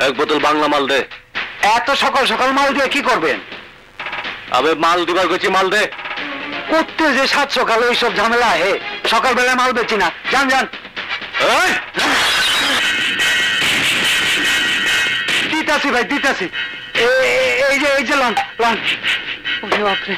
এক বোতল বাংলা মাল দে। এত সকাল সকাল মাল দিয়ে কি করবেন? আবে মাল দিবার কইছি, মাল দে। করতে যে 7 সকালে এইসব ঝামেলা হে, সকালবেলায় মাল বেচি না। যান যান। দিতাছি ভাই, দিতাছি। এই যে লন লন। ওরে বাপরে।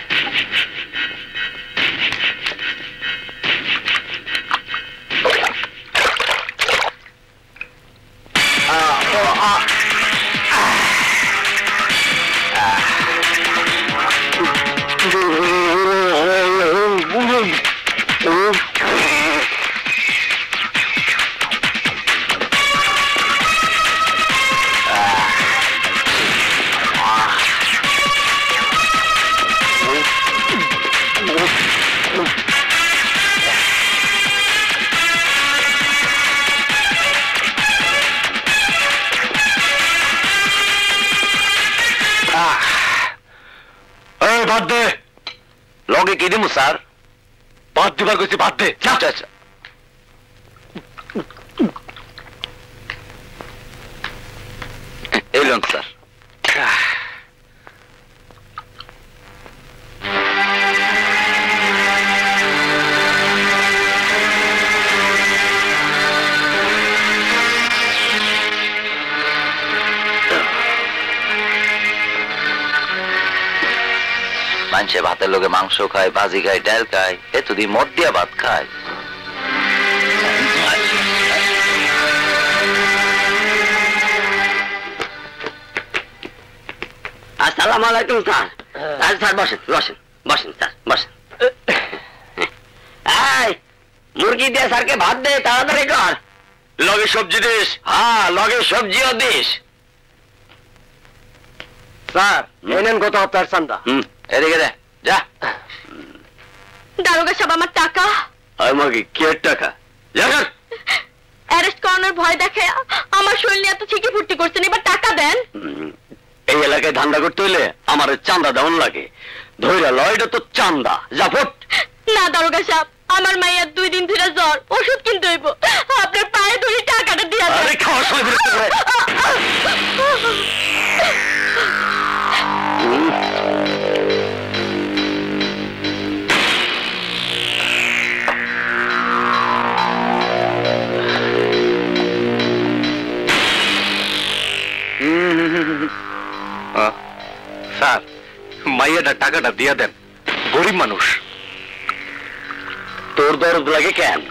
বাদ দে। লগে কি দিমু স্যার? বাদ দিবার কইছি, বাদ দে। আচ্ছা আচ্ছা। এলেন স্যার। মানুষে ভাতের লোকে মাংস খায়, ভাজি খায়, ডাল খায়, এতদিন মদ দিয়া ভাত খায়। আসসালামু আলাইকুম স্যার। স্যার বসেন বসেন বসেন স্যার বসেন। মুরগি দিয়ে স্যারকে ভাত দে, তাড়াতাড়ি কর। লগে সবজি দিস? হ্যাঁ, লগে সবজিও দিস। স্যার এনেন গত হপ্তাহের চান্দা। এদিকে দে, যা। দারোগা সাহেব, আমার টাকা। আমাকে কি টাকা? অ্যারেস্ট করানোর ভয় দেখে আমার শরীর এত ছিকি ফুর্তি করছেন, এবার টাকা দেন। এই এলাকায় ধান্দা করতে হইলে আমার চান্দা দেওয়ান লাগে। ধৈরা ল, এটা তো চান্দা। যা ফুট। না দারোগা সাহেব, আমার মাইয়ার 2 দিন ধরে জ্বর, ওষুধ কিনতে হইব। আপনার পায়ে ধরে টাকাটা দিয়ে দেন। আরে খাওয়ার সময় বিরক্ত করে। স্যার, মাইয়াটা টাকাটা দিয়া দেন, গরিব মানুষ। তোর দরদ লাগে কেন?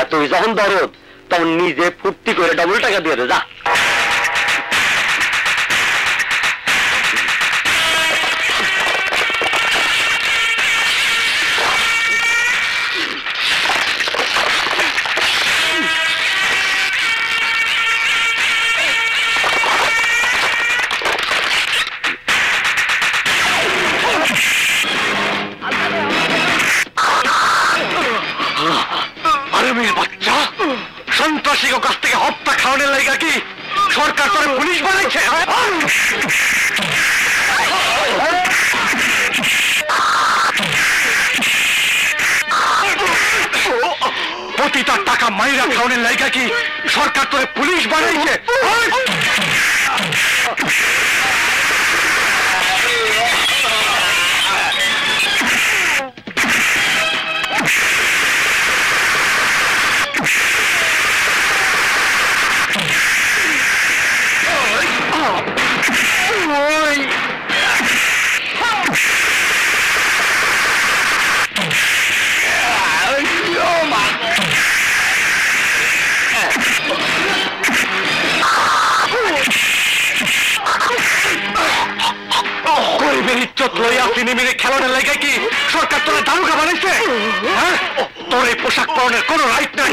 এতই যখন দরদ, তখন নিজে ফুর্তি করে ডবল টাকা দিয়ে দে, যা। সন্ত্রাসীর কাছ থেকে হত্যা খাওয়ানোর লাগা কি সরকার তোরে পুলিশ বানাইছে? প্রতিটা টাকা মাইরা খাওয়ানোর লাগা কি সরকার তোরে পুলিশ বানাইছে? খেলানোর লাগে কি সরকার তোরা দারোগা বানাইছে? তোর এই পোশাক পরনের কোন রাইট নাই।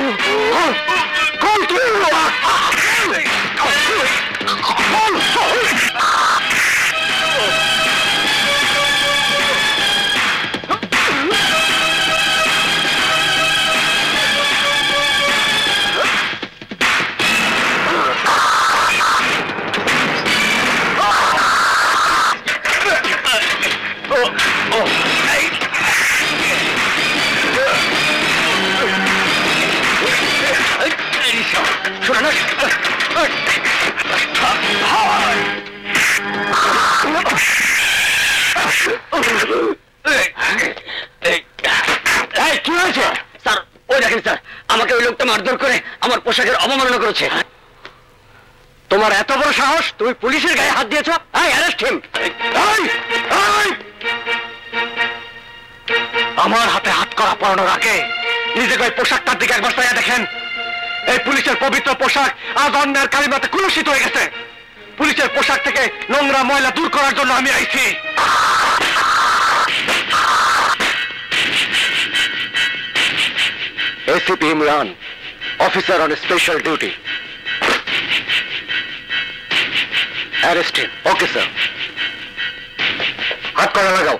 কি হয়েছে স্যার? ওই দেখেন স্যার, আমাকে ওই লোকটা মারধর করে আমার পোশাকের অবমাননা করেছে। তোমার এত বড় সাহস, তুমি পুলিশের গায়ে হাত দিয়েছ? Arrest him. আমার হাতে হাত করা পরানোর আগে নিজেকে ওই পোশাকটার দিকে একবার চাইয়া দেখেন। এই পুলিশের পবিত্র পোশাক আজ অন্যের কালিমাতে কুলুষিত হয়ে গেছে। পুলিশের পোশাক থেকে নোংরা ময়লা দূর করার জন্য আমি আইছি। ACP Imran, officer on special duty. Arrest him. Okay sir. হাত করা লাগাও।